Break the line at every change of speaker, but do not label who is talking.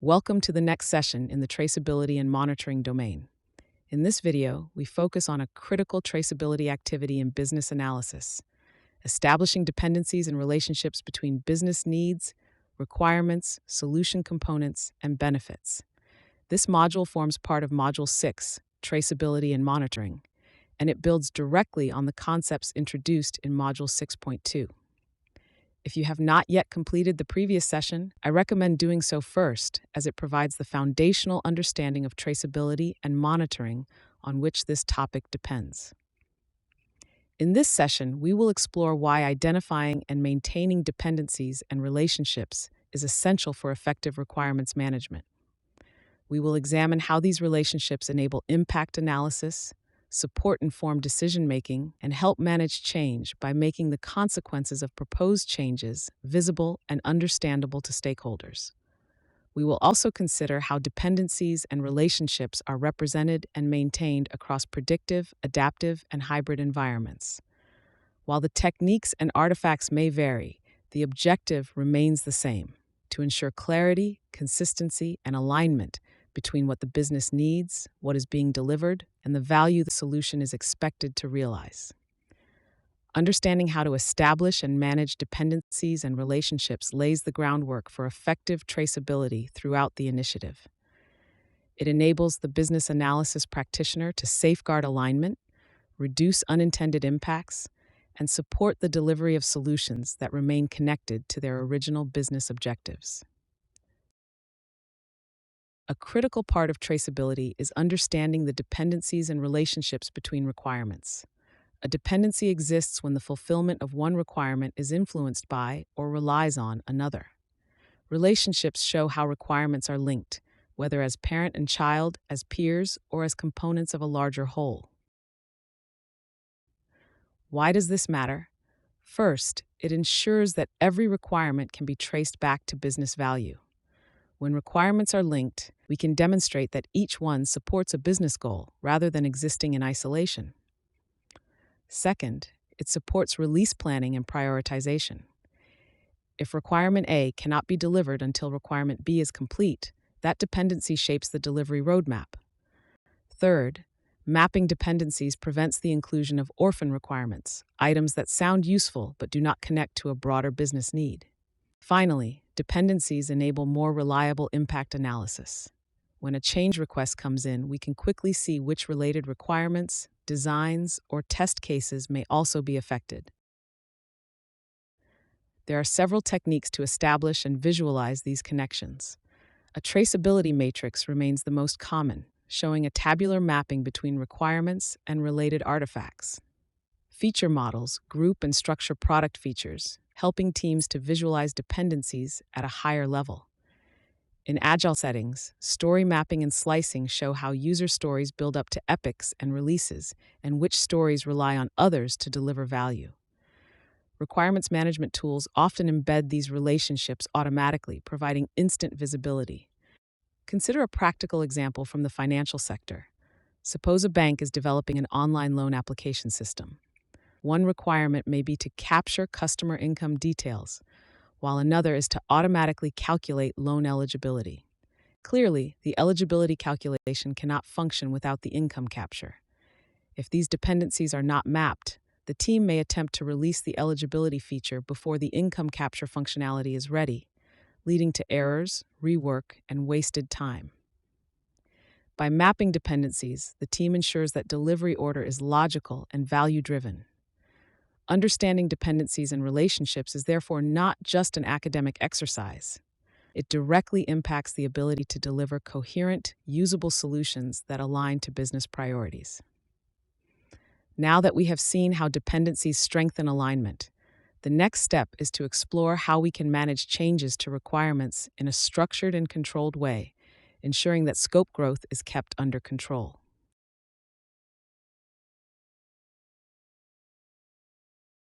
Welcome to the next session in the traceability and monitoring domain. In this video, we focus on a critical traceability activity in business analysis, establishing dependencies and relationships between business needs, requirements, solution components, and benefits. This module forms part of Module 6, Traceability and Monitoring, and it builds directly on the concepts introduced in Module 6.2. If you have not yet completed the previous session, I recommend doing so first, as it provides the foundational understanding of traceability and monitoring on which this topic depends. In this session, we will explore why identifying and maintaining dependencies and relationships is essential for effective requirements management. We will examine how these relationships enable impact analysis, support informed decision-making, and help manage change by making the consequences of proposed changes visible and understandable to stakeholders. We will also consider how dependencies and relationships are represented and maintained across predictive, adaptive, and hybrid environments. While the techniques and artifacts may vary, the objective remains the same: to ensure clarity, consistency, and alignment between what the business needs, what is being delivered, and the value the solution is expected to realize. Understanding how to establish and manage dependencies and relationships lays the groundwork for effective traceability throughout the initiative. It enables the business analysis practitioner to safeguard alignment, reduce unintended impacts, and support the delivery of solutions that remain connected to their original business objectives. A critical part of traceability is understanding the dependencies and relationships between requirements. A dependency exists when the fulfillment of one requirement is influenced by or relies on another. Relationships show how requirements are linked, whether as parent and child, as peers, or as components of a larger whole. Why does this matter? First, it ensures that every requirement can be traced back to business value. When requirements are linked, we can demonstrate that each one supports a business goal rather than existing in isolation. Second, it supports release planning and prioritization. If requirement A cannot be delivered until requirement B is complete, that dependency shapes the delivery roadmap. Third, mapping dependencies prevents the inclusion of orphan requirements, items that sound useful but do not connect to a broader business need. Finally, dependencies enable more reliable impact analysis. When a change request comes in, we can quickly see which related requirements, designs, or test cases may also be affected. There are several techniques to establish and visualize these connections. A traceability matrix remains the most common, showing a tabular mapping between requirements and related artifacts. Feature models group and structure product features, helping teams to visualize dependencies at a higher level. In agile settings, story mapping and slicing show how user stories build up to epics and releases, and which stories rely on others to deliver value. Requirements management tools often embed these relationships automatically, providing instant visibility. Consider a practical example from the financial sector. Suppose a bank is developing an online loan application system. One requirement may be to capture customer income details, while another is to automatically calculate loan eligibility. Clearly, the eligibility calculation cannot function without the income capture. If these dependencies are not mapped, the team may attempt to release the eligibility feature before the income capture functionality is ready, leading to errors, rework, and wasted time. By mapping dependencies, the team ensures that delivery order is logical and value-driven. Understanding dependencies and relationships is therefore not just an academic exercise. It directly impacts the ability to deliver coherent, usable solutions that align to business priorities. Now that we have seen how dependencies strengthen alignment, the next step is to explore how we can manage changes to requirements in a structured and controlled way, ensuring that scope growth is kept under control.